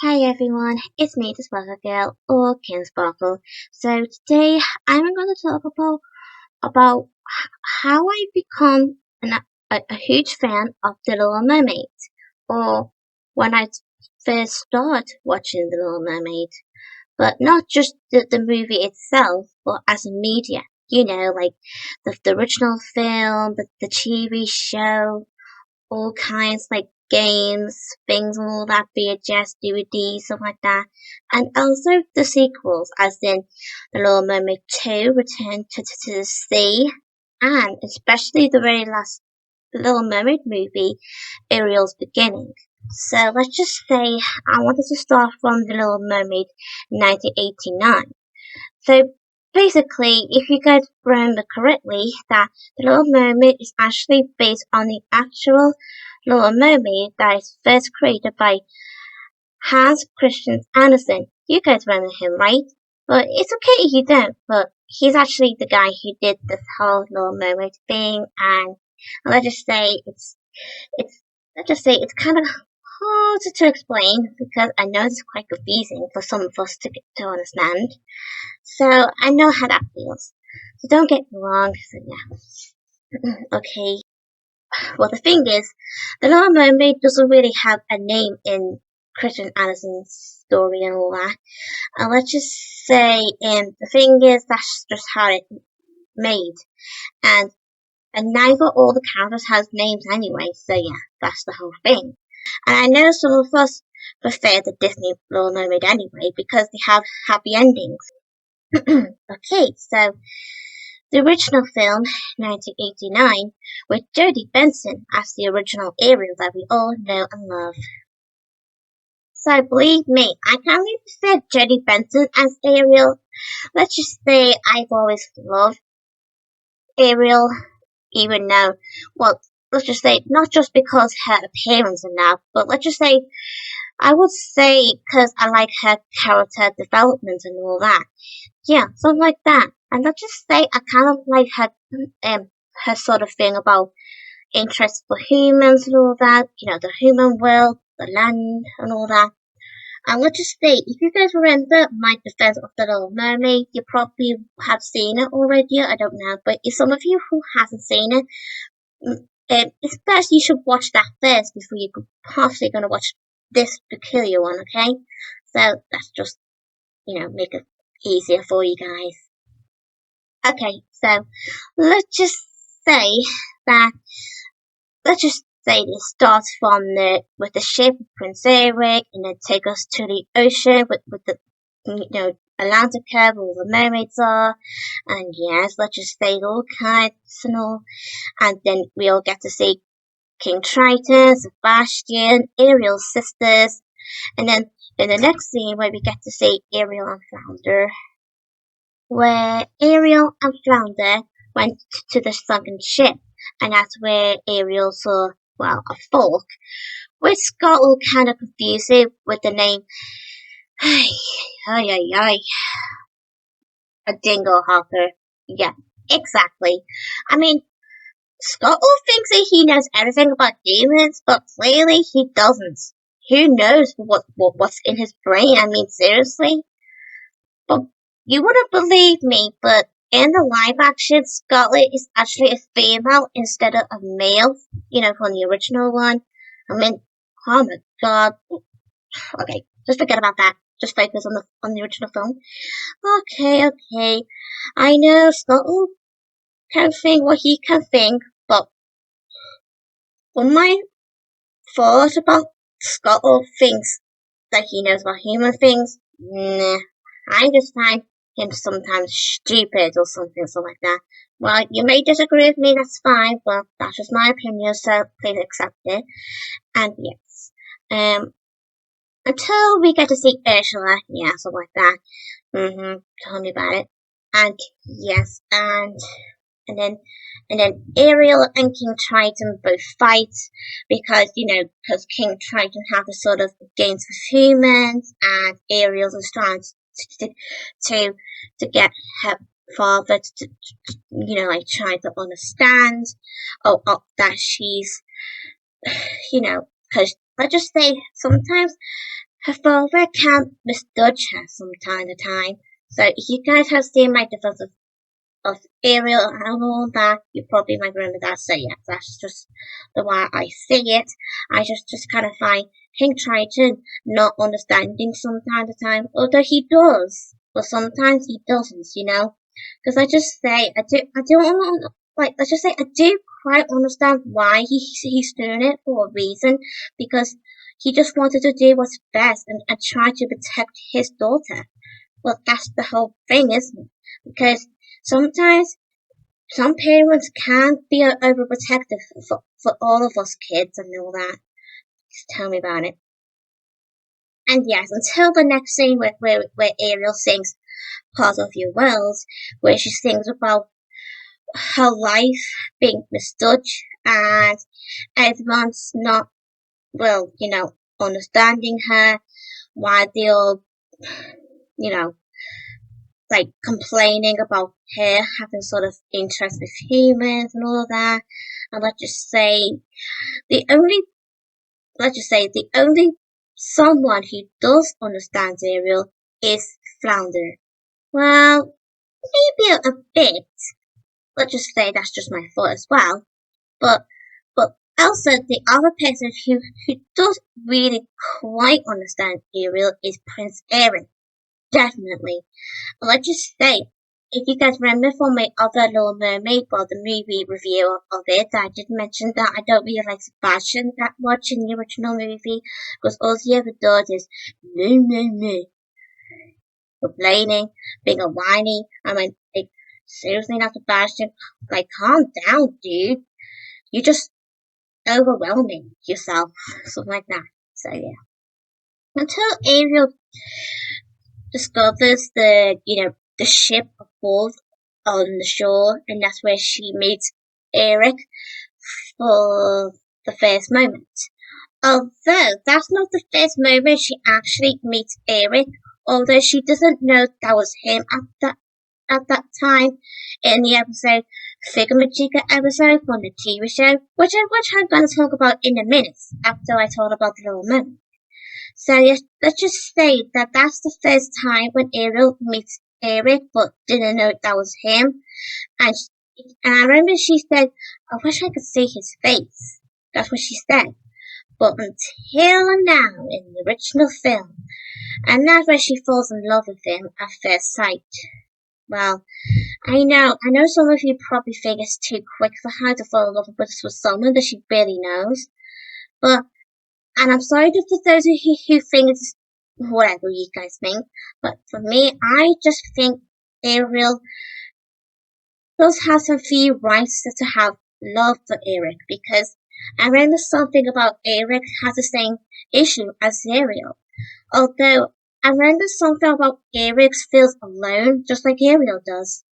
Hi everyone, it's me, the Sparkle Girl, or King Sparkle. So today I'm going to talk about how I become a huge fan of The Little Mermaid, or when I first started watching The Little Mermaid, but not just the movie itself, but as a media. Like the original film, the TV show, all kinds like games, things, and all that, VHS, DVD, stuff like that. And also the sequels, as in The Little Mermaid 2, Return to the Sea, and especially the very last Little Mermaid movie, Ariel's Beginning. So let's just say I wanted to start from The Little Mermaid 1989. So basically, if you guys remember correctly, that The Little Mermaid is actually based on the actual Little Mermaid that is first created by Hans Christian Andersen. You guys remember him, right? But it's okay if you don't, but he's actually the guy who did this whole Little Mermaid thing, and let's just say it's let's just say it's kind of hard to explain because I know it's quite confusing for some of us to understand. So I know how that feels. So don't get me wrong. So yeah. Okay. Well, the thing is, the Little Mermaid doesn't really have a name in Christian Andersen's story and all that. And let's just say, the thing is, that's just how it made. And and neither all the characters has names anyway. So yeah, that's the whole thing. And I know some of us prefer the Disney Little Mermaid anyway because they have happy endings. Okay, so the original film, 1989, with Jodie Benson as the original Ariel that we all know and love. So believe me, I can't really prefer Jodie Benson as Ariel. Let's just say I've always loved Ariel, even though, well, let's just say not just because her appearance and that, but let's just say I would say because I like her character development and all that. Yeah, something like that. And let's just say I kind of like her sort of thing about interest for humans and all that, the human world, the land and all that. And let's just say, if you guys remember my defense of the Little Mermaid, you probably have seen it already, I don't know, but if some of you who hasn't seen it, it's best you should watch that first before you could possibly gonna watch this peculiar one, okay? So that's just, make it easier for you guys. Okay, so let's just say that let's just say it starts from with the ship with Prince Eric and then take us to the ocean with the Atlantica where all the mermaids are, and yes, let's just say all kinds and all, and then we all get to see King Triton, Sebastian, Ariel's sisters, and then in the next scene where we get to see Ariel and Flounder, where Ariel and Flounder went to the sunken ship, and that's where Ariel saw, well, a fork, which got all kind of confusing with the name, ay, ay, ay, ay, a dingle hopper. Yeah, exactly. I mean, Scott thinks that he knows everything about demons, but clearly he doesn't. Who knows what's in his brain? I mean, seriously? But you wouldn't believe me, but in the live action, Scarlet is actually a female instead of a male, from the original one. I mean, oh my god. Okay, just forget about that. Just focus on the original film. Okay. I know Scott can think what he can think, but when my thought about Scott thinks that he knows about human things, nah, I just find him sometimes stupid or something like that. Well, you may disagree with me, that's fine, but that's just my opinion, so please accept it. And yes, until we get to see Ursula, yeah, something like that. Tell me about it. And yes, and then Ariel and King Triton both fight because King Triton has a sort of games with humans, and Ariel is trying to to get her father to like try to understand that she's because let's just say sometimes her father can misjudge her from time to time. So if you guys have seen my defense of Ariel and all that, you probably might remember that. So yeah, that's just the way I see it. I just kind of find King Triton not understanding from time to time, although he does, but sometimes he doesn't, you know. Because I don't like, let's just say I do quite understand why he's doing it for a reason, because he just wanted to do what's best and try to protect his daughter. Well, that's the whole thing, isn't it? Because sometimes some parents can be overprotective for all of us kids and all that. Just tell me about it. And yes, until the next scene where Ariel sings Part of Your World, where she sings about her life being misjudged and everyone's not, well, understanding her, why they all, you know, like complaining about her having sort of interest with humans and all of that. And the only, the only someone who does understand Ariel is Flounder. Well, maybe a bit. Let's just say that's just my thought as well. But also the other person who does really quite understand Ariel is Prince Eric. Definitely. Let's just say, if you guys remember from my other Little Mermaid, well, the movie review of it, I did mention that I don't really like Sebastian that much in the original movie, because all he ever does is no, no, no, complaining, being a whiny. I mean, like, seriously, not Sebastian, like, calm down, dude. You're just overwhelming yourself, something like that. So yeah. Until Ariel discovers the ship above on the shore, and that's where she meets Eric for the first moment. Although that's not the first moment she actually meets Eric, although she doesn't know that was him at that time in the episode Figure episode from the TV show, which I'm going to talk about in a minute after I talk about the Little Mermaid. So yes, let's just say that that's the first time when Ariel meets Eric, but didn't know that was him. And I remember she said, "I wish I could see his face." That's what she said. But until now, in the original film, and that's where she falls in love with him at first sight. Well, I know some of you probably think it's too quick for her to fall in love with someone that she barely knows, but and I'm sorry for those who think it's whatever you guys think, but for me, I just think Ariel does have some few rights to have love for Eric, because I read something about Eric has the same issue as Ariel. Although I read something about Eric feels alone, just like Ariel does.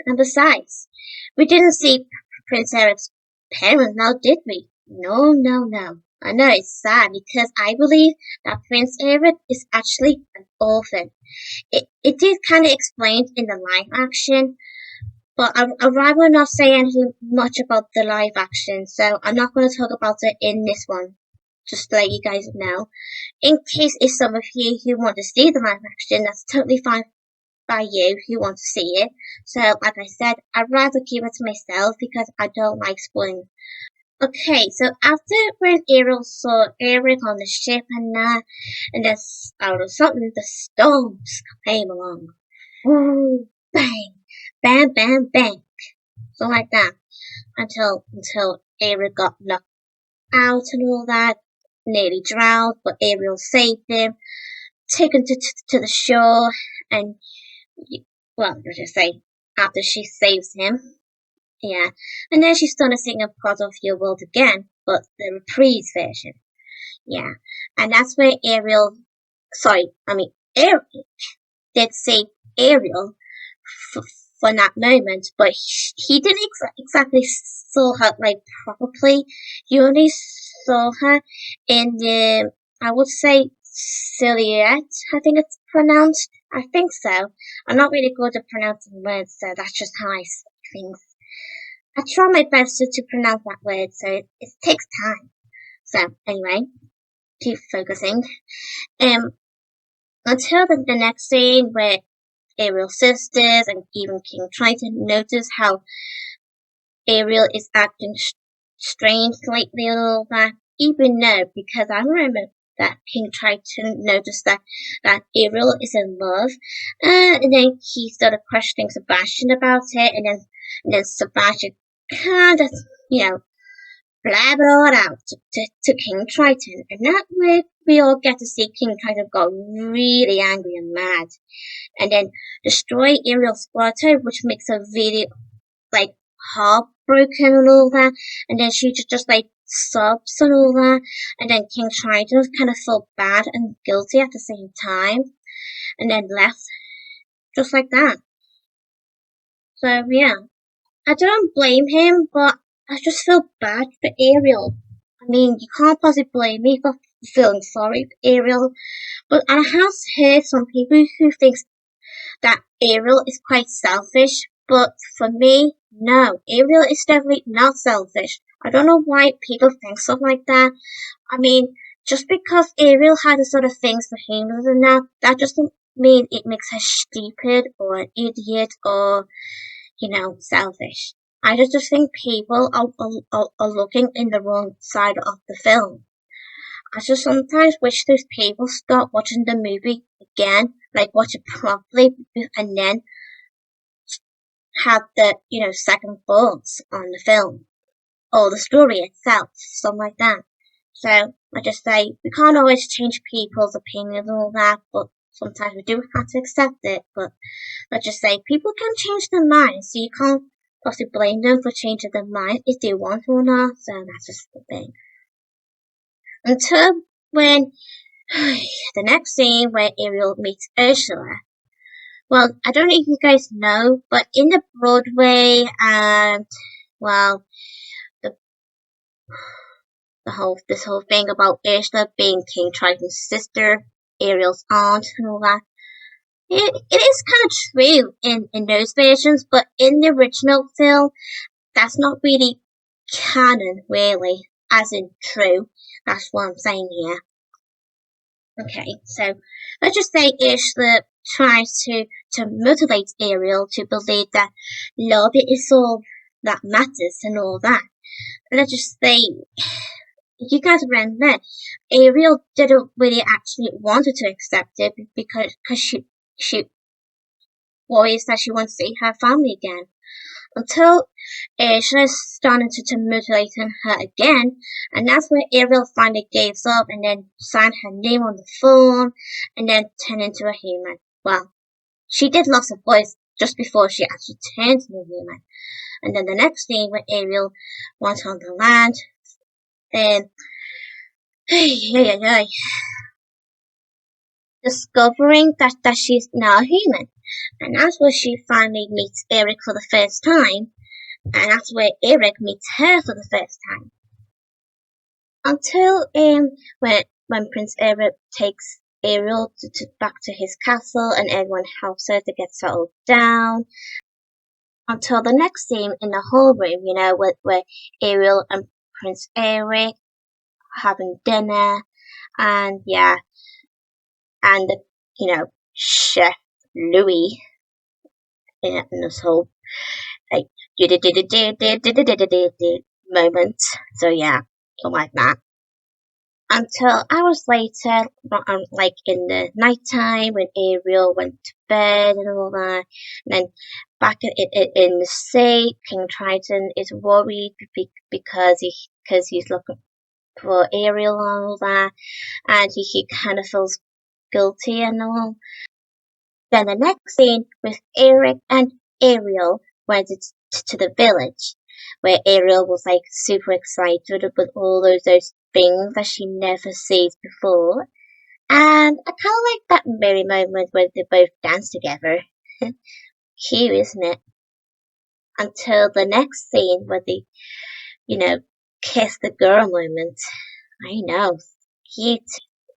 And besides, we didn't see Prince Eric's parents now, did we? No, no, no. I know it's sad because I believe that Prince Eric is actually an orphan. It is kind of explained in the live action, but I'd rather not say anything much about the live action, so I'm not going to talk about it in this one, just to let you guys know. In case it's some of you who want to see the live action, that's totally fine by you who want to see it. So, like I said, I'd rather keep it to myself because I don't like spoiling. Okay, so after when Ariel saw Eric on the ship and then out of sudden the storms came along. Woo, bang, bam, bam, bang. So like that. Until Eric got knocked out and all that, nearly drowned, but Ariel saved him, taken to the shore, and well, let's just say after she saves him, yeah, and then she started singing "Part of Your World" again, but the reprise version, yeah, and that's where Eric did save Ariel f- for that moment, but he didn't exactly saw her like properly. He only saw her in the, I would say, silhouette. I think it's pronounced. I think so. I'm not really good at pronouncing words, so that's just how I say things. I try my best to pronounce that word, so it takes time. So anyway, keep focusing. Um, until the next scene where Ariel's sisters and even King Triton notice how Ariel is acting strange lately and all that. Even though, because I remember that King Triton noticed that Ariel is in love, and then he started questioning Sebastian about it, and then Sebastian kind of, you know, blab it all out to King Triton, and that way we all get to see King Triton go really angry and mad, and then destroy Ariel's grotto, which makes her really like heartbroken and all that, and then she just like sobs and all that, and then King Triton kind of felt bad and guilty at the same time, and then left just like that. So yeah, I don't blame him, but I just feel bad for Ariel. I mean, you can't possibly blame me for feeling sorry for Ariel, but I have heard some people who think that Ariel is quite selfish, but for me, no, Ariel is definitely not selfish. I don't know why people think stuff like that. I mean, just because Ariel has a sort of things for humans and that doesn't mean it makes her stupid or an idiot or, selfish. I just think people are looking in the wrong side of the film. I just sometimes wish those people stop watching the movie again, like watch it properly, and then have the, second thoughts on the film or the story itself, something like that. So I just say we can't always change people's opinions and all that, but sometimes we do have to accept it. But let's just say people can change their minds, so you can't possibly blame them for changing their mind if they want to or not. So that's just the thing. Until when the next scene where Ariel meets Ursula. Well, I don't know if you guys know, but in the Broadway, well, the this whole thing about Ursula being King Triton's sister, Ariel's aunt, and all that. It is kind of true in those versions, but in the original film, that's not really canon, really, as in true. That's what I'm saying here. Okay, so let's just say Ursula tries to motivate Ariel to believe that love is all that matters and all that. Let's just say, you guys remember, Ariel didn't really actually wanted to accept it because she worries that she wants to see her family again. Until Ursula started to mutilate her again, and that's where Ariel finally gave up and then signed her name on the form and then turned into a human. Well, she did lost her voice just before she actually turned into a human. And then the next thing when Ariel went on the land, and discovering that she's now human. And that's where she finally meets Eric for the first time, and that's where Eric meets her for the first time. Until when Prince Eric takes Ariel back to his castle and everyone helps her to get settled down. Until the next scene in the whole room, where Ariel and Prince Eric having dinner, and and Chef Louis in this whole like moment. So yeah, something like that. Until hours later, like in the nighttime when Ariel went to bed and all that, and then back in the sea, King Triton is worried because he's looking for Ariel and all that, and he kind of feels guilty and all. Then the next scene with Eric and Ariel went to the village, where Ariel was like super excited with all those things that she never sees before. And I kind of like that merry moment where they both dance together. Cute, isn't it? Until the next scene where they, kiss the girl moment. I know, cute.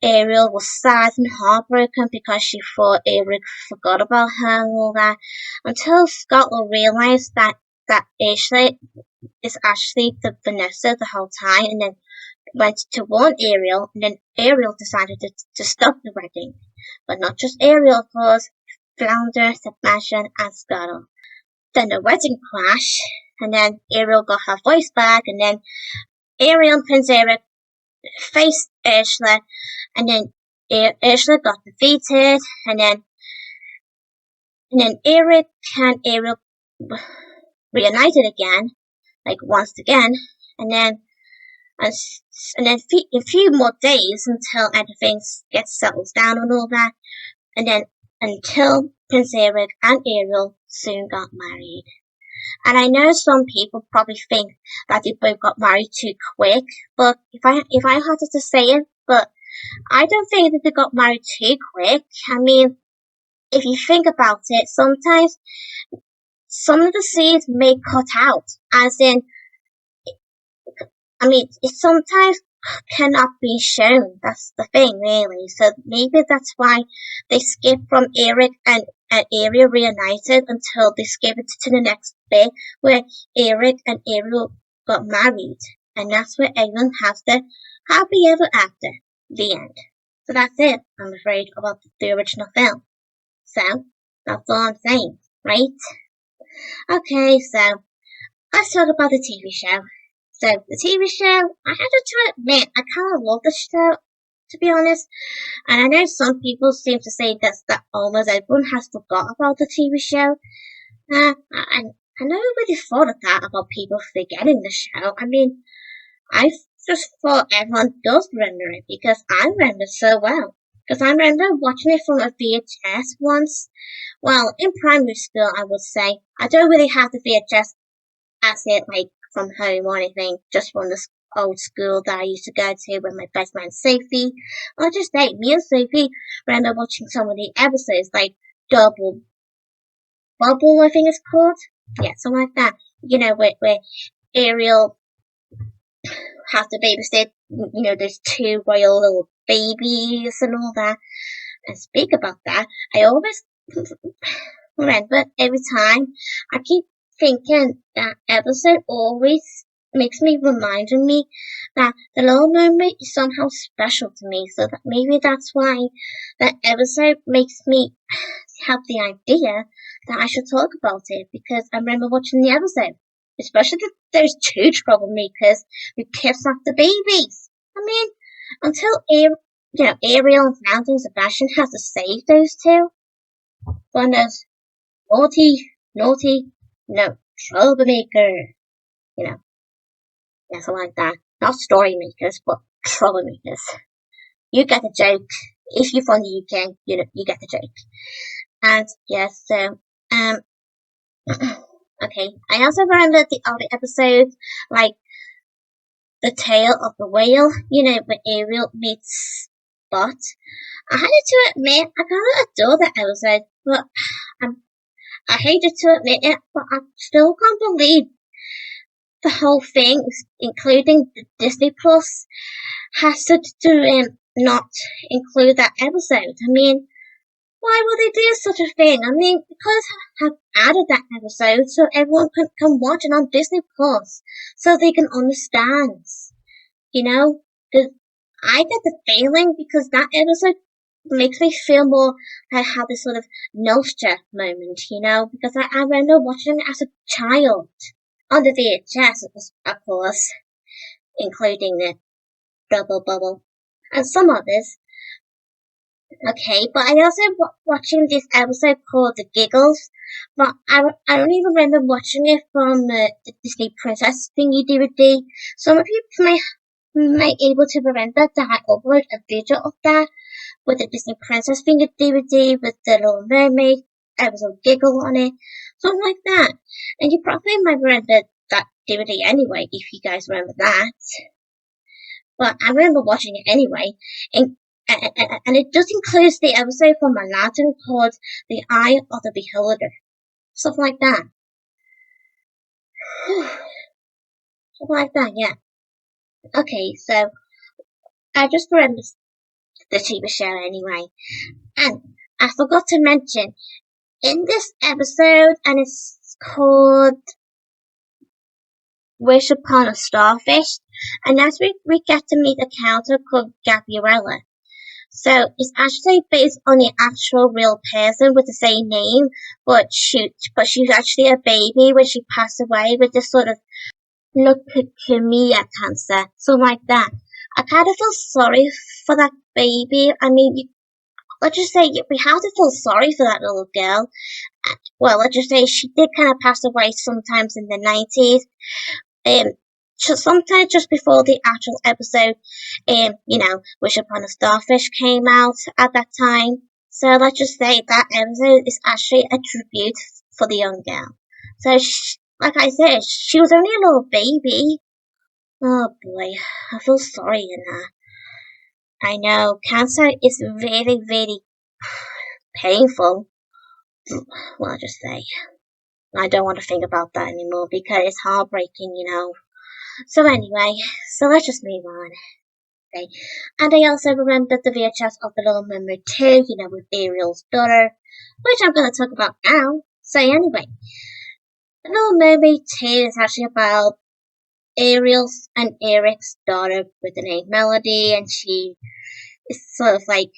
Ariel was sad and heartbroken because she thought Eric forgot about her and all that, until Scotland realised that Ashley is actually the Vanessa the whole time, and then went to warn Ariel, and then Ariel decided to stop the wedding. But not just Ariel, of course, Flounder, Sebastian, and Scuttle. Then the wedding crashed, and then Ariel got her voice back, and then Ariel and Prince Eric faced Ursula, and then Ursula got defeated, and then Eric and Ariel reunited again, like once again, and then a few more days until everything gets settled down and all that, and then until Prince Eric and Ariel soon got married. And I know some people probably think that they both got married too quick, but if I had to say it, but I don't think that they got married too quick. I mean, if you think about it, sometimes some of the scenes may cut out, as in, I mean, it sometimes cannot be shown. That's the thing, really. So maybe that's why they skip from Eric and Ariel reunited until they skip it to the next bit where Eric and Ariel got married. And that's where everyone has the happy ever after. The end. So that's it, I'm afraid, about the original film. So, that's all I'm saying, right? Okay, so let's talk about the TV show. So, the TV show, I have to admit, I kind of love the show, to be honest. And I know some people seem to say that almost everyone has forgot about the TV show. I never really thought of that about people forgetting the show. I mean, I just thought everyone does remember it because I remember so well. Because I remember watching it from a VHS once. Well, in primary school, I would say. I don't really have the VHS as it, like, from home or anything, just from the old school that I used to go to with my best friend Sophie. I'll just say, me and Sophie remember watching some of the episodes, like Double Bubble, I think it's called. Yeah, something like that. You know, where Ariel has to babysit, you know, there's two royal little babies and all that. And speak about that, I always remember every time I keep thinking that episode always makes me reminding me that the Little Mermaid is somehow special to me, so that maybe that's why that episode makes me have the idea that I should talk about it, because I remember watching the episode, especially those two troublemakers who piss off the babies. I mean, until Ariel and Flounder and Sebastian has to save those two from those naughty, no, troublemaker, you know, yeah, something like that. Not story makers, but troublemakers. You get the joke. If you're from the UK, you get the joke. And yes, so okay. I also remember the other episodes, like The Tale of the Whale, you know, when Ariel meets Spot. I had to admit, I kinda adore that episode, but I hated to admit it, but I still can't believe the whole thing, including the Disney Plus, has to not include that episode. I mean, why would they do such a thing? I mean, because have added that episode so everyone can watch it on Disney Plus, so they can understand, you know? Because I get the feeling, because that episode makes me feel more like I have this sort of nostalgia moment, you know? Because I remember watching it as a child on the VHS, of course, including the Double Bubble and some others. Okay, but I also watching this episode called The Giggles, but I don't even remember watching it from the Disney Princess thingy DVD. Some of you might able to remember that I uploaded a video of that with the Disney Princess thingy DVD with the Little Mermaid episode Giggle on it, something like that. And you probably might remember that DVD anyway, if you guys remember that. But I remember watching it anyway, and it does include the episode from Aladdin called The Eye of the Beholder. Something like that. Something like that, yeah. Okay, so I just remember the TV show anyway. And I forgot to mention, in this episode, and it's called wish upon a starfish, and as we get to meet a character called Gabriella. So it's actually based on the actual real person with the same name, but she's actually a baby when she passed away with this sort of leukemia cancer, something like that. I kind of feel sorry for that baby. I mean, let's just say we have to feel sorry for that little girl. Well, let's just say she did kind of pass away sometimes in the 90s. Um, sometimes just before the actual episode, Wish Upon a Starfish came out at that time. So let's just say that episode is actually a tribute for the young girl. So, like I said, she was only a little baby. Oh boy, I feel sorry in that. I know cancer is very, very painful. Well, I'll just say I don't want to think about that anymore because it's heartbreaking. So anyway, so let's just move on. Okay. And I also remembered the VHS of the Little Mermaid 2, with Ariel's daughter, which I'm going to talk about now. So anyway, the Little Mermaid 2 is actually about Ariel's and Eric's daughter with the name Melody, and she is sort of like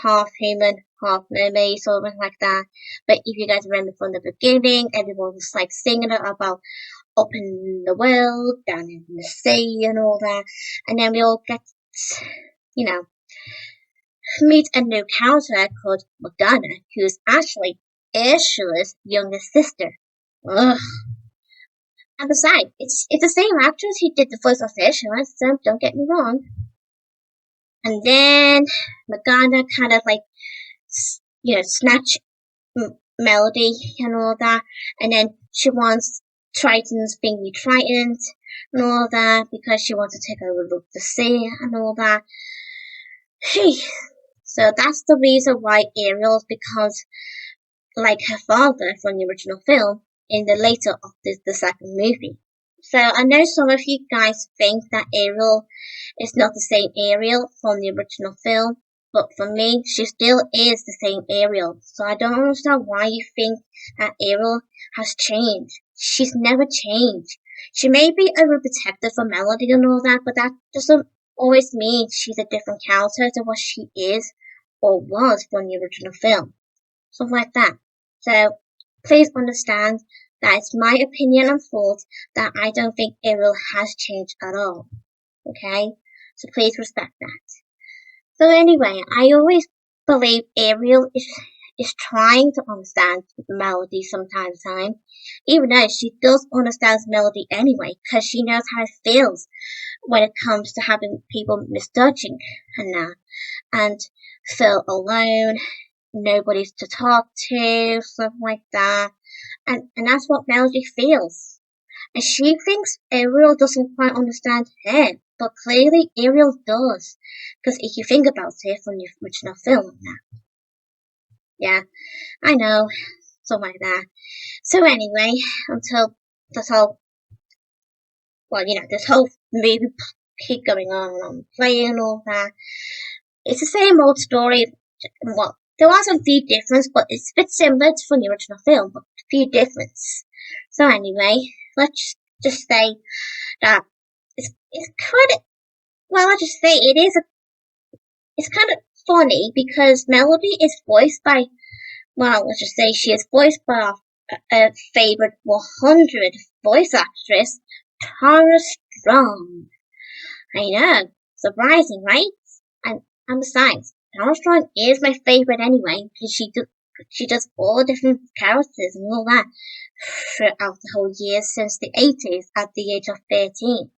half human, half mermaid, something like that. But if you guys remember from the beginning, everyone was like singing about up in the world, down in the sea, and all that. And then we all get, meet a new character called Madonna, who's actually Ursula's younger sister. Ugh. And besides, it's the same actress who did the voice of Ursula, so don't get me wrong. And then Madonna kind of like, snatch Melody and all that, and then she wants Triton's being Triton and all that because she wants to take over the sea and all that. So that's the reason why Ariel becomes like her father from the original film in the later of the second movie. So I know some of you guys think that Ariel is not the same Ariel from the original film, but for me, she still is the same Ariel. So I don't understand why you think that Ariel has changed. She's never changed. She may be overprotective for Melody and all that, but that doesn't always mean she's a different character to what she is or was from the original film. Something like that. So please understand that it's my opinion and thought that I don't think Ariel has changed at all. Okay? So please respect that. So anyway, I always believe Ariel is trying to understand Melody sometimes, even though she does understand Melody anyway, because she knows how it feels when it comes to having people misjudging her now, and feel alone, nobody's to talk to, something like that, and that's what Melody feels. And she thinks Ariel doesn't quite understand her, but clearly Ariel does. Because if you think about it from the original film now. Yeah, I know, something like that. So anyway, until this whole, this whole movie keep going on playing and all that. It's the same old story. Well, there are some few differences, but it's a bit similar to from the original film, but a few differences. So anyway, let's just say that it's kind of, well, I'll just say it's kind of funny because Melody is voiced by, well, let's just say she is voiced by our favorite 100 voice actress, Tara Strong. I know, surprising, right? And besides, Tara Strong is my favorite anyway because she does all different characters and all that throughout the whole year since the 80s at the age of 13.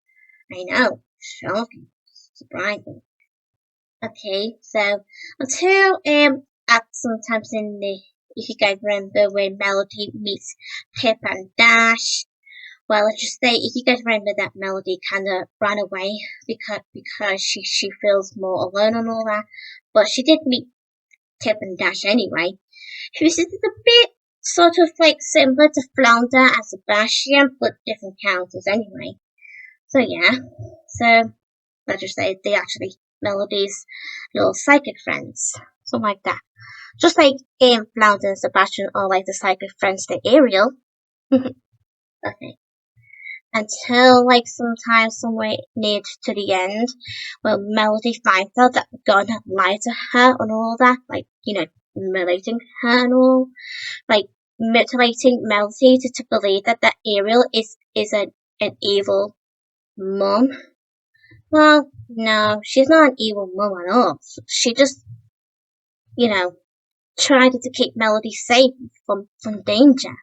I know, shocking, surprising. Okay, so until at sometimes in the, if you guys remember when Melody meets Pip and Dash, well, let's just say if you guys remember that Melody kind of ran away because she feels more alone and all that, but she did meet Pip and Dash anyway. She was just a bit sort of like similar to Flounder and Sebastian, but different characters anyway. So yeah, so let's just say they actually Melody's little psychic friends, something like that. Just like Flounder and Sebastian are like the psychic friends to Ariel. Okay. until like sometimes somewhere near to the end, where Melody finds out that God had lied to her and all that, like mutilating her and all, like mutilating Melody to believe that Ariel is an evil mum. Well, no, she's not an evil mum at all. She just, you know, tried to keep Melody safe from danger.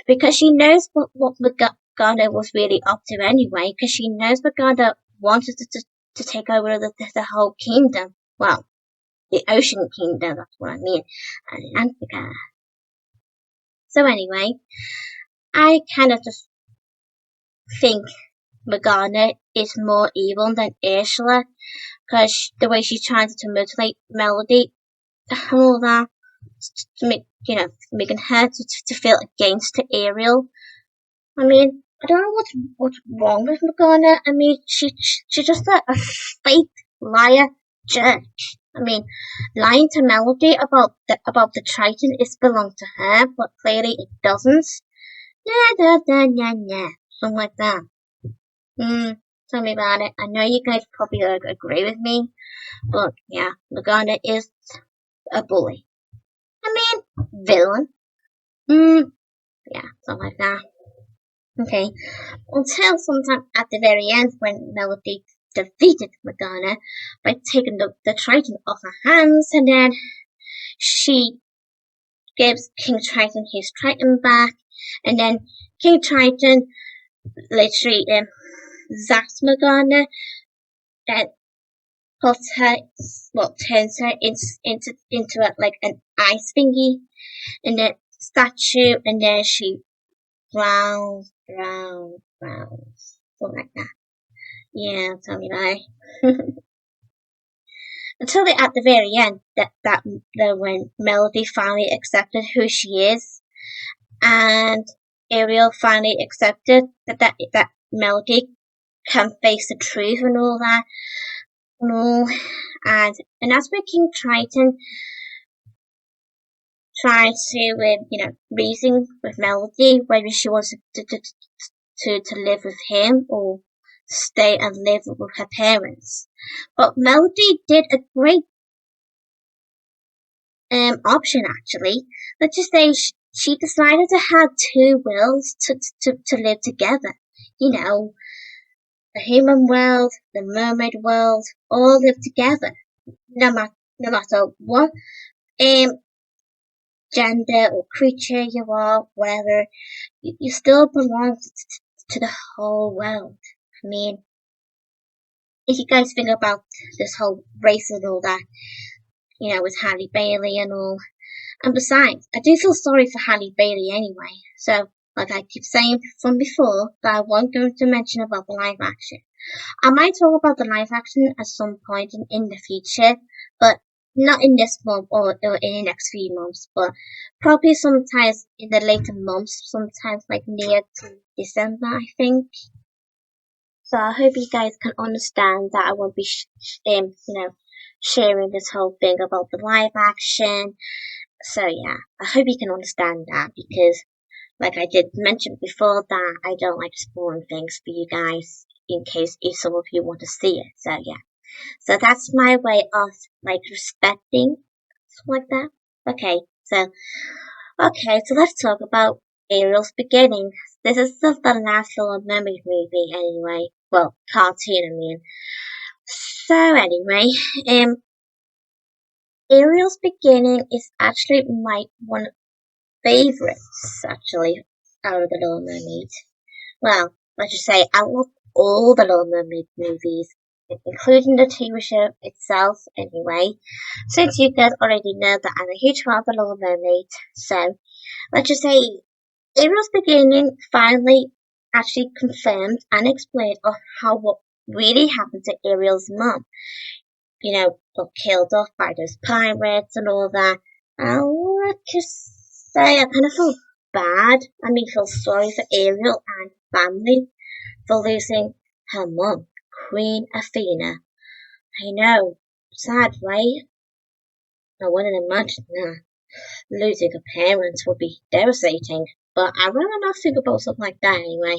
Because she knows what Magana was really up to anyway, because she knows Magana wanted to take over the whole kingdom. Well, the Ocean Kingdom, that's what I mean, and Antarctica. So anyway, I kind of just think Magana is more evil than Ursula, because the way she tried to mutilate Melody and all that, to make, making her to feel against Ariel. I mean, I don't know what's wrong with Morgana. I mean, she's just a fake liar jerk. I mean, lying to Melody about the Triton is belong to her, but clearly it doesn't. Yeah, something like that. Tell me about it. I know you guys probably agree with me, but yeah, Morgana is a bully. I mean, villain. Yeah, something like that. Okay, until sometime at the very end when Melody defeated Morgana by taking the Triton off her hands, and then she gives King Triton his Triton back, and then King Triton literally zaps Morgana and puts her, turns her into like an ice thingy, and then statue, and then she browns, something like that. Yeah, tell me about it. Until at the very end, that when Melody finally accepted who she is, and Ariel finally accepted that Melody can face the truth and all that, and as for King Triton trying to reason with Melody whether she wants to live with him or stay and live with her parents. But Melody did a great option actually. Let's just say she decided to have two worlds to live together. The human world, the mermaid world, all live together. No matter what gender or creature you are, whatever, you still belong to the whole world. I mean, if you guys think about this whole race and all that, with Halle Bailey and all. And besides, I do feel sorry for Halle Bailey anyway. So, like I keep saying from before, that I won't go to mention about the live action. I might talk about the live action at some point in the future, but not in this month or in the next few months, but probably sometimes in the later months, sometimes like near to December, I think. So I hope you guys can understand that I won't be, sharing this whole thing about the live action. So yeah, I hope you can understand that because, like I did mention before, that I don't like spoiling things for you guys in case if some of you want to see it. So yeah, so that's my way of like respecting stuff like that. Okay, so let's talk about Ariel's beginning. This is the last Little Mermaid movie anyway. Well, cartoon, I mean. So anyway, Ariel's beginning is actually my one favorites actually out of the Little Mermaid. Well, let's just say I love all the Little Mermaid movies, including the TV show itself anyway. Since you guys already know that I'm a huge fan of the Little Mermaid, so let's just say Ariel's beginning finally actually confirmed and explained of how what really happened to Ariel's mom. Got killed off by those pirates and all that. Let's just say I kind of feel bad. I mean, feel sorry for Ariel and family for losing her mom, Queen Athena. I know, sad, right? I wouldn't imagine that. Losing a parent would be devastating. But I rather not think about something like that anyway.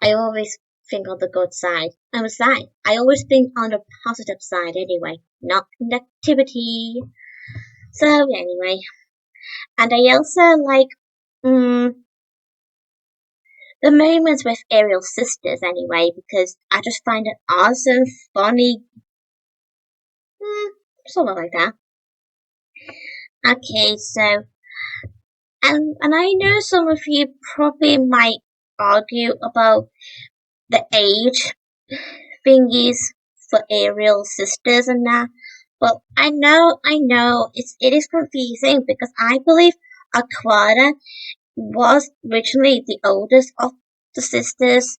I always think on the good side. And besides, I always think on the positive side anyway, not negativity. So anyway, and I also like mm, the moments with Ariel's sisters anyway, because I just find it awesome, funny, mm, something like that. Okay, so and I know some of you probably might argue about the age thingies for Ariel's sisters and that. But I know, it is confusing because I believe Aquata was originally the oldest of the sisters.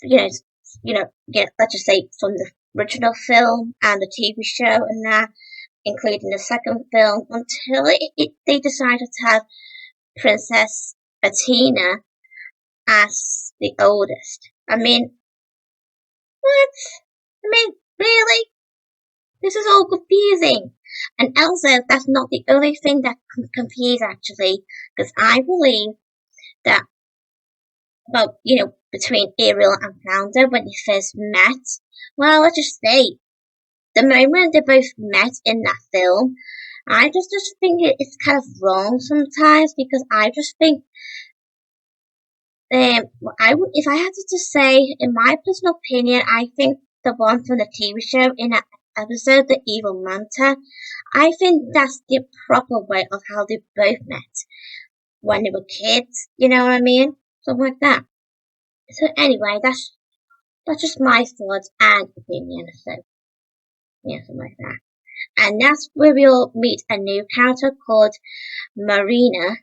You know, yeah, let's just say from the original film and the TV show and that, including the second film, until they decided to have Princess Athena as the oldest. I mean, what? I mean, really? This is all confusing. And also, that's not the only thing that can confuse actually, because I believe that, well, between Ariel and Flounder when they first met, well, let's just say, the moment they both met in that film, I just think it's kind of wrong sometimes because I just think, if I had to just say, in my personal opinion, I think the one from the TV show in that episode, the Evil Manta, I think that's the proper way of how they both met when they were kids. You know what I mean? Something like that. So anyway, that's just my thoughts and opinion. So yeah, something like that. And that's where we'll meet a new character called Marina.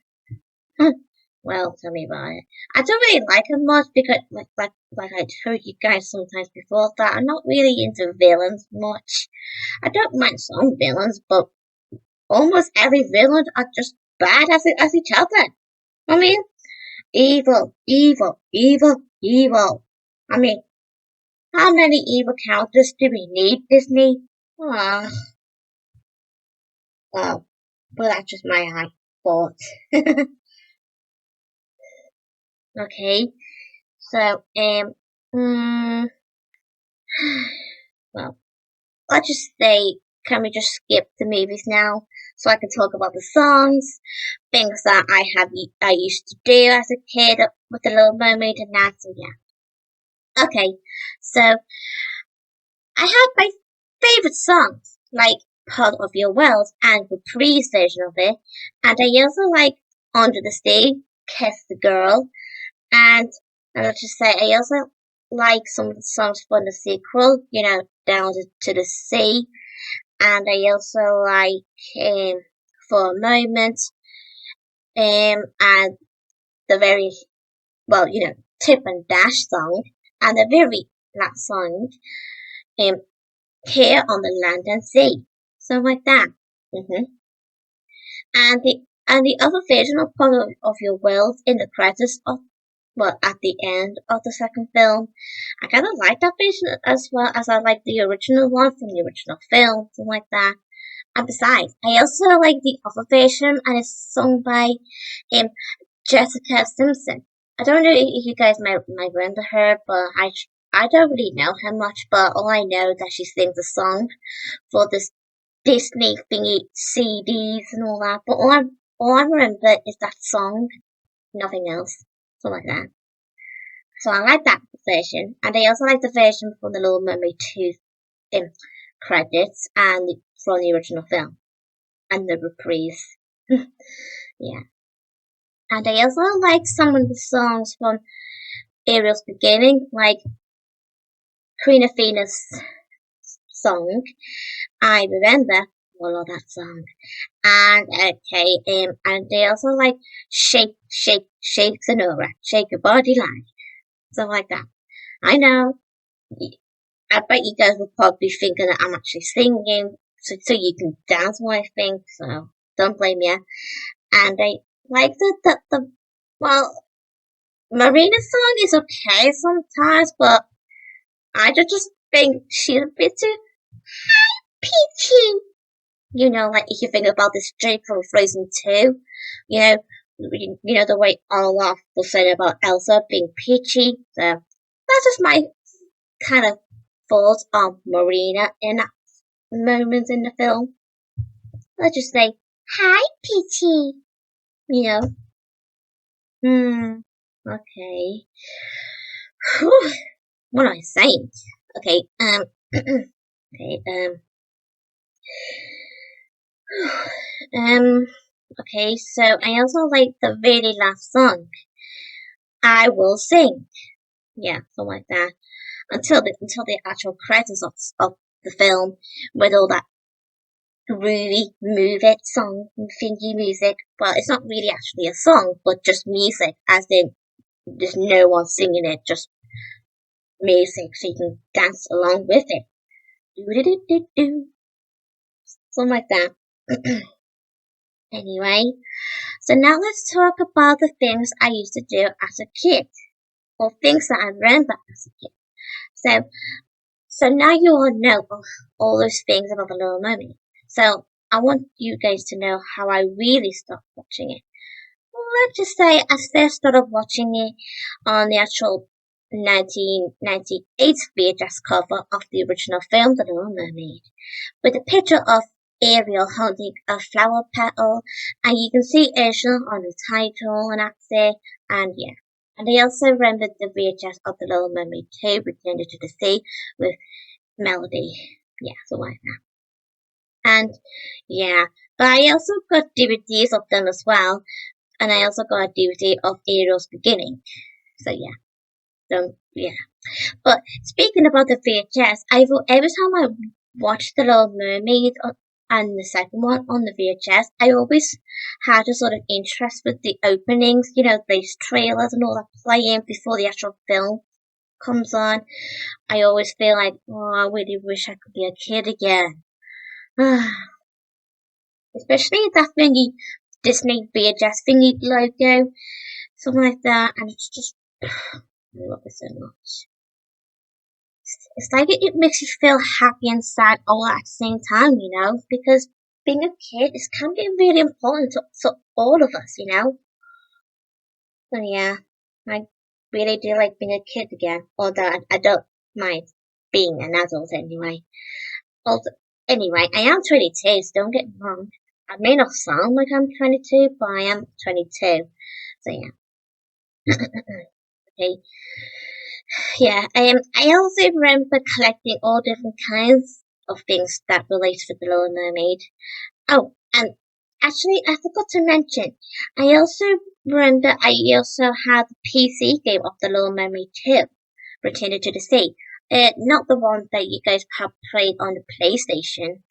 Well, tell me about it. I don't really like her much because, like I told you guys sometimes before, that I'm not really into villains much. I don't mind some villains, but almost every villain are just bad as each other. I mean, evil, evil, evil, evil. I mean, how many evil characters do we need, Disney? Ah, well, that's just my thought. Okay, so mm, well, let's just say, can we just skip the movies now, so I can talk about the songs, things that I used to do as a kid with the Little Mermaid and that. So yeah, okay, so I have my favorite songs, like Part of Your World and the Reprise version of it, and I also like Under the Sea, Kiss the Girl, and let's just say I also like some of the songs from the sequel, Down to the Sea, and I also like For a Moment, and the very, well, Tip and Dash song, and the very last song, um, Here on the Land and Sea, something like that. And the other version of Part of Your World in the credits of, well, at the end of the second film. I kind of like that version as well as I like the original one from the original film, something like that. And besides, I also like the other version, and it's sung by um, Jessica Simpson. I don't know if you guys might remember her, but I don't really know her much, but all I know is that she sings a song for this Disney thingy CDs and all that. But all I remember is that song, nothing else. Something like that. So I like that version, and I also like the version from the Little Mermaid 2 credits and from the original film and the reprise. Yeah, and I also like some of the songs from Ariel's beginning, like Queen Athena's song. I remember all of that song, and okay, and they also like Shake, Shake, Shake Sonora, Shake Your Body Like, something like that. I know. I bet you guys were probably thinking that I'm actually singing, so you can dance while I think, so don't blame you. And I like well, Marina's song is okay sometimes, but I just think she's a bit too peachy. Like if you think about this joke from Frozen 2, you know, You know the way Olaf was saying about Elsa being peachy. So that's just my kind of thoughts on Marina in that moment in the film. Let's just say, "Hi, Peachy." You know. Okay. Whew, what am I saying? Okay. Okay. Um. Okay. So I also like the very last song. I will sing. Yeah, something like that. Until the actual credits of the film with all that groovy move it song thingy music. Well, it's not really actually a song, but just music, as in there's no one singing it, just music, so you can dance along with it. Do do do do, something like that. Anyway, so now let's talk about the things I used to do as a kid, or things that I remember as a kid. So, so now you all know all those things about the Little Mermaid. So I want you guys to know how I really started watching it. Let's just say I first started watching it on the actual 1998 VHS cover of the original film, The Little Mermaid, with a picture of Ariel holding a flower petal, and you can see Ursula on the title and that's it, and yeah. And I also remembered the VHS of The Little Mermaid 2, Return to the Sea, with Melody. Yeah, so like that. And yeah, but I also got DVDs of them as well, and I also got a DVD of Ariel's beginning. So yeah, yeah. But speaking about the VHS, every time I watched The Little Mermaid and the second one on the VHS, I always had a sort of interest with the openings, you know, these trailers and all that playing before the actual film comes on. I always feel like, oh, I really wish I could be a kid again. Especially that thingy, Disney VHS thingy logo, something like that, and it's just, I love it so much. It's like it makes you feel happy and sad all at the same time, you know, because being a kid can be really important to all of us, you know. So yeah, I really do like being a kid again, although I don't mind being an adult anyway. Also, anyway, I am 22, so don't get me wrong. I may not sound like I'm 22, but I am 22. So yeah. Okay. Yeah, I also remember collecting all different kinds of things that relate to the Little Mermaid. Oh, and actually, I forgot to mention, I also remember I also had the PC game of the Little Mermaid 2, Return to the Sea. Not the one that you guys have played on the PlayStation,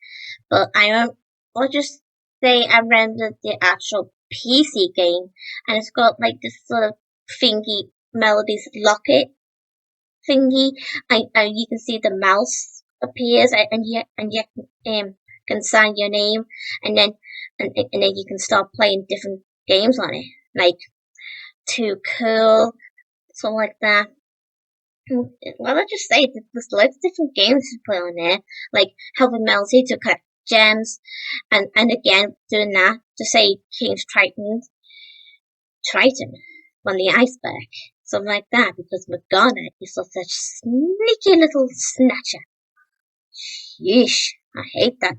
but I'll just say I remember the actual PC game, and it's got like this sort of thingy melodies locket thingy, and you can see the mouse appears, and you can sign your name, and then you can start playing different games on it, like Too Cool, something like that. Well, I just say there's loads of different games to play on there, like helping Melody to collect gems, and again doing that to say King's Triton on the iceberg, something like that, because Morgana is such a sneaky little snatcher. Yeesh, I hate that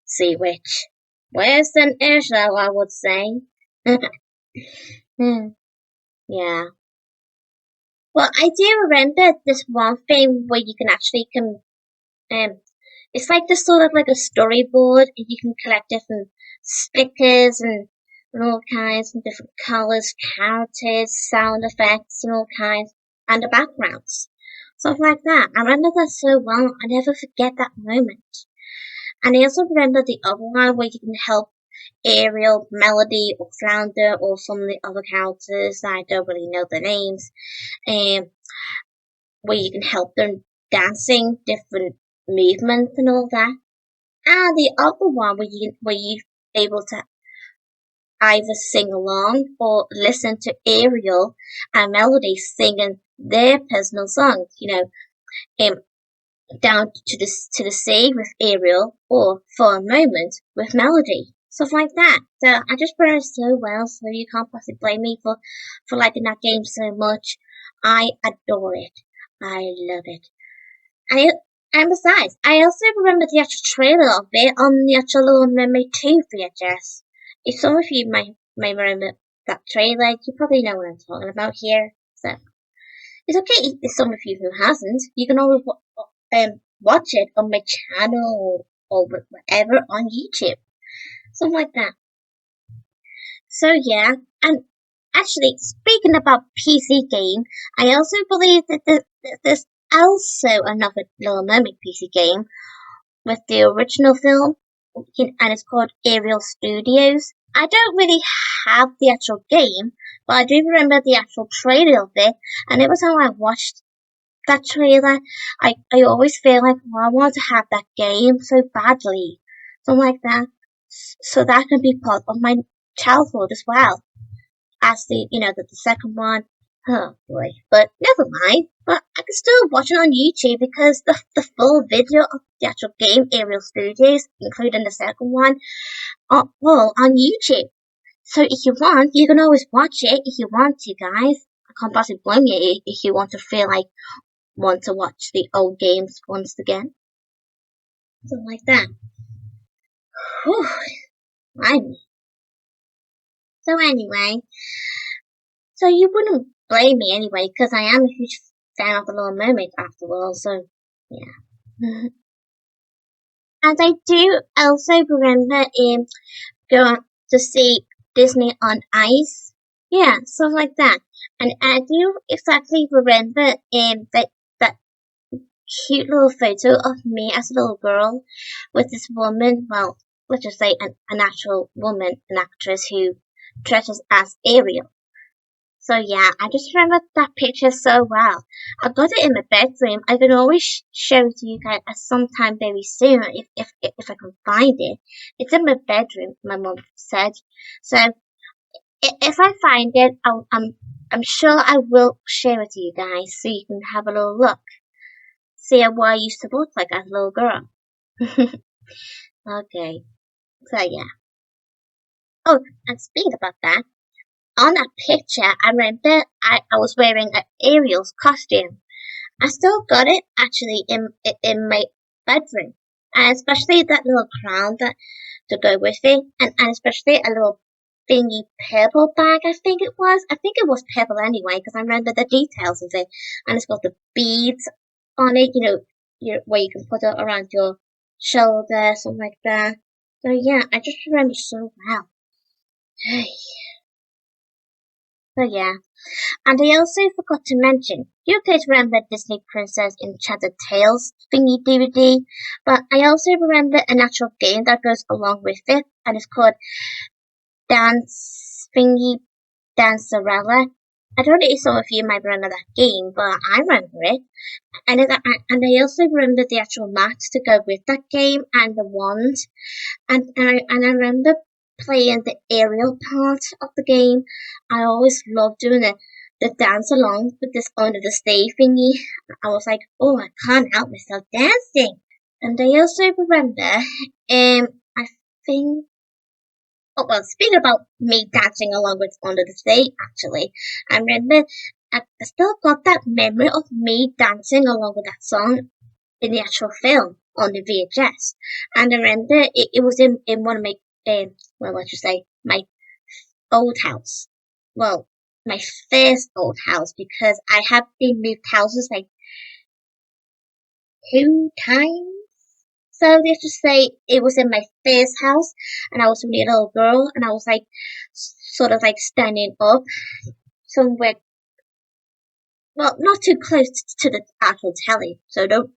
sea witch. Worse than Ursula, I would say. Yeah. Well, I do remember this one thing where you can actually um, it's like this sort of like a storyboard, and you can collect different stickers and all kinds and different colours, characters, sound effects, and all kinds, and the backgrounds. Stuff like that. I remember that so well. I never forget that moment. And I also remember the other one where you can help Ariel, Melody, or Flounder, or some of the other characters that I don't really know the names, where you can help them dancing, different movements and all that. And the other one where you able to either sing along or listen to Ariel and Melody singing their personal songs, down to the sea with Ariel or for a moment with Melody. stuff like that. So I just remember it so well, so you can't possibly blame me for liking that game so much. I adore it. I love it. I and besides, I also remember the actual trailer of it on the actual Little Mermaid 2 VHS. If some of you may remember that trailer, you probably know what I'm talking about here. So it's okay if some of you who hasn't. You can always watch it on my channel or whatever on YouTube, something like that. So yeah, and actually, speaking about PC game, I also believe that there's also another Little Mermaid PC game with the original film, and it's called Ariel Studios. I don't really have the actual game, but I do remember the actual trailer of it, and every time I watched that trailer, I always feel like, well, I want to have that game so badly, something like that, so that can be part of my childhood as well as the second one. Oh boy, but never mind. But I can still watch it on YouTube because the full video of the actual game Ariel Studios, including the second one, are all on YouTube. So if you want, you can always watch it if you want to, guys. I can't possibly blame you if you want to feel like want to watch the old games once again. Something like that. Whew, I'm so anyway, so you wouldn't blame me anyway, because I am a huge fan of the Little Mermaid after all, so yeah. And I do also remember going to see Disney on Ice. Yeah, something like that. And I do exactly remember that cute little photo of me as a little girl with this woman, well, let's just say an actual woman, an actress who dresses as Ariel. So yeah, I just remember that picture so well. I got it in my bedroom. I can always show it to you guys at some time very soon if I can find it. It's in my bedroom, my mom said. So if I find it, I'm sure I will share it to you guys so you can have a little look. See what I used to look like as a little girl. Okay, so yeah. Oh, and speaking about that, on that picture, I remember I was wearing an Ariel's costume. I still got it actually in my bedroom, and especially that little crown that to go with it, and especially a little thingy purple bag. I think it was purple anyway because I remember the details of it, and it's got the beads on it. Where you can put it around your shoulder, something like that. So yeah, I just remember so well. So yeah. And I also forgot to mention, you guys remember Disney Princess Enchanted Tales thingy DVD, but I also remember an actual game that goes along with it, and it's called Dance Thingy Dancerella. I don't know if some of you might remember that game, but I remember it. And I also remember the actual mats to go with that game and the wand. And I remember playing the aerial part of the game. I always loved doing the dance along with this under the stage thingy. I was like, oh, I can't help myself dancing. And I also remember, I think, oh well, speaking about me dancing along with under the stage, actually, I remember I still got that memory of me dancing along with that song in the actual film on the VHS. And I remember it was in one of my, well, let's just say, my old house. Well, my first old house because I have been moved houses like 2 times. So let's just say it was in my first house and I was a little girl and I was like, sort of like standing up somewhere, well, not too close to the actual telly. So don't,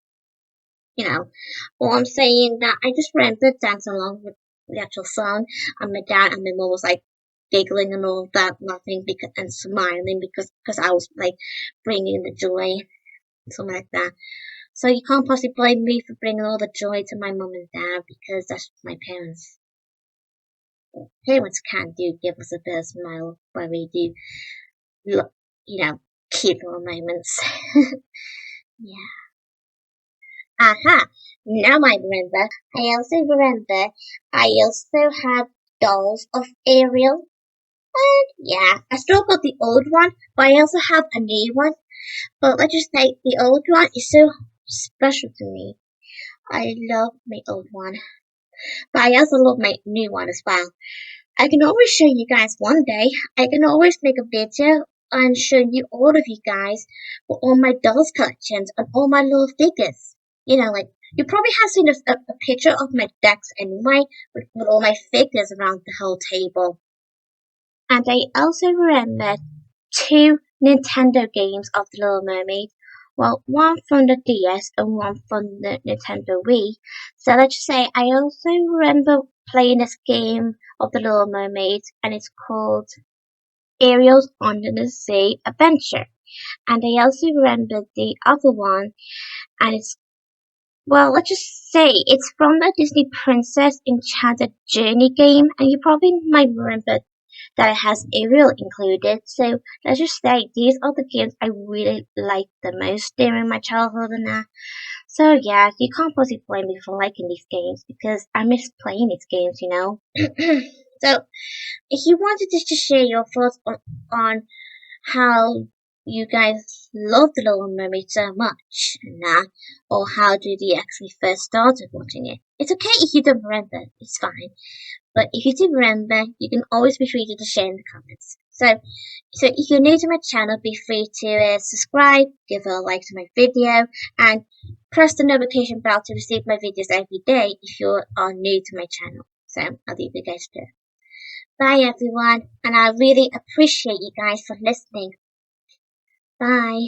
Well, I'm saying that I just remember dancing along with the actual song, and my dad and my mom was like giggling and all that, laughing and smiling because I was like bringing the joy, something like that. So you can't possibly blame me for bringing all the joy to my mom and dad because that's what my parents. Parents can't do give us a bit of smile when we do, cute little moments. Yeah. Aha! Now I remember. I also have dolls of Ariel. And yeah, I still got the old one, but I also have a new one. But let's just say the old one is so special to me. I love my old one, but I also love my new one as well. I can always show you guys one day. I can always make a video and show you all of you guys with all my dolls collections and all my little figures. You know, like you probably have seen a picture of my decks anyway, with all my figures around the whole table. And I also remember two Nintendo games of The Little Mermaid. Well, one from the DS and one from the Nintendo Wii. So let's just say I also remember playing this game of The Little Mermaid, and it's called Ariel's Under the Sea Adventure. And I also remember the other one, and it's, well, let's just say it's from the Disney Princess Enchanted Journey game, and you probably might remember that it has Ariel included. So let's just say these are the games I really liked the most during my childhood and that. So yeah, you can't possibly blame me for liking these games because I miss playing these games, you know. So if you wanted to just share your thoughts on how you guys love the Little Mermaid so much and that, or how did you actually first started watching it? It's okay if you don't remember, it's fine. But if you do remember, you can always be free to share in the comments. So if you're new to my channel, be free to subscribe, give a like to my video, and press the notification bell to receive my videos every day if you are new to my channel. So I'll leave you guys there. Bye everyone, and I really appreciate you guys for listening. Bye.